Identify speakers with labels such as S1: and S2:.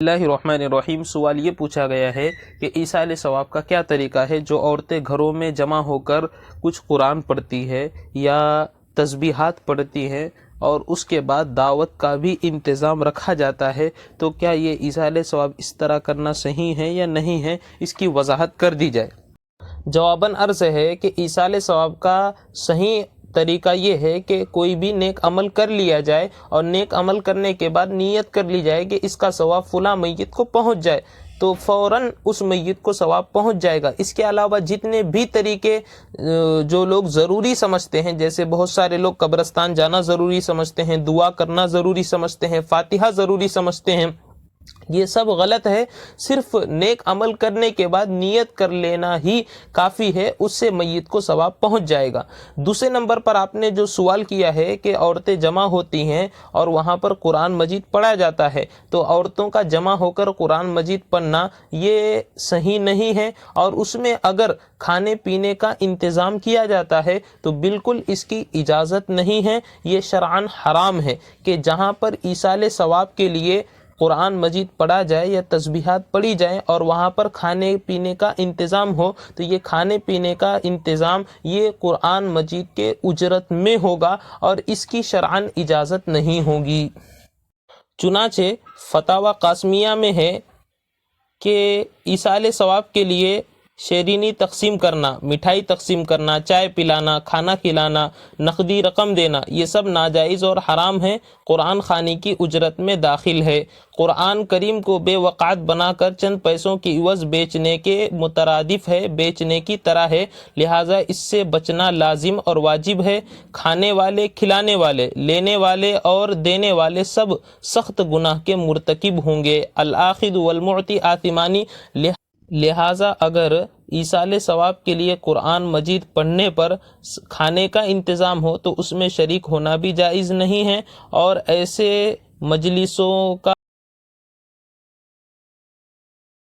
S1: اللہ الرحمن الرحیم۔ سوال یہ پوچھا گیا ہے کہ ایصال ثواب کا کیا طریقہ ہے؟ جو عورتیں گھروں میں جمع ہو کر کچھ قرآن پڑھتی ہے یا تسبیحات پڑھتی ہیں اور اس کے بعد دعوت کا بھی انتظام رکھا جاتا ہے، تو کیا یہ ایصال ثواب اس طرح کرنا صحیح ہے یا نہیں ہے؟ اس کی وضاحت کر دی جائے۔ جواباً عرض ہے کہ ایصال ثواب کا صحیح طریقہ یہ ہے کہ کوئی بھی نیک عمل کر لیا جائے اور نیک عمل کرنے کے بعد نیت کر لی جائے کہ اس کا ثواب فلاں میت کو پہنچ جائے، تو فوراً اس میت کو ثواب پہنچ جائے گا۔ اس کے علاوہ جتنے بھی طریقے جو لوگ ضروری سمجھتے ہیں، جیسے بہت سارے لوگ قبرستان جانا ضروری سمجھتے ہیں، دعا کرنا ضروری سمجھتے ہیں، فاتحہ ضروری سمجھتے ہیں، یہ سب غلط ہے۔ صرف نیک عمل کرنے کے بعد نیت کر لینا ہی کافی ہے، اس سے میت کو ثواب پہنچ جائے گا۔ دوسرے نمبر پر آپ نے جو سوال کیا ہے کہ عورتیں جمع ہوتی ہیں اور وہاں پر قرآن مجید پڑھا جاتا ہے، تو عورتوں کا جمع ہو کر قرآن مجید پڑھنا یہ صحیح نہیں ہے، اور اس میں اگر کھانے پینے کا انتظام کیا جاتا ہے تو بالکل اس کی اجازت نہیں ہے۔ یہ شرعاً حرام ہے کہ جہاں پر ایصال ثواب کے لیے قرآن مجید پڑھا جائے یا تسبیحات پڑھی جائیں اور وہاں پر کھانے پینے کا انتظام ہو، تو یہ کھانے پینے کا انتظام یہ قرآن مجید کے اجرت میں ہوگا اور اس کی شرعاً اجازت نہیں ہوگی۔ چنانچہ فتاوی قاسمیہ میں ہے کہ ایصال ثواب کے لیے شیرینی تقسیم کرنا، مٹھائی تقسیم کرنا، چائے پلانا، کھانا کھلانا، نقدی رقم دینا، یہ سب ناجائز اور حرام ہے، قرآن خوانی کی اجرت میں داخل ہے۔ قرآن کریم کو بے وقعت بنا کر چند پیسوں کی عوض بیچنے کے مترادف ہے، بیچنے کی طرح ہے، لہٰذا اس سے بچنا لازم اور واجب ہے۔ کھانے والے، کھلانے والے، لینے والے اور دینے والے سب سخت گناہ کے مرتکب ہوں گے۔ الآخذ والمعطی آثمان، لہٰذا اگر ایصال ثواب کے لیے قرآن مجید پڑھنے پر کھانے کا انتظام ہو تو اس میں شریک ہونا بھی جائز نہیں ہے، اور ایسے مجلسوں کا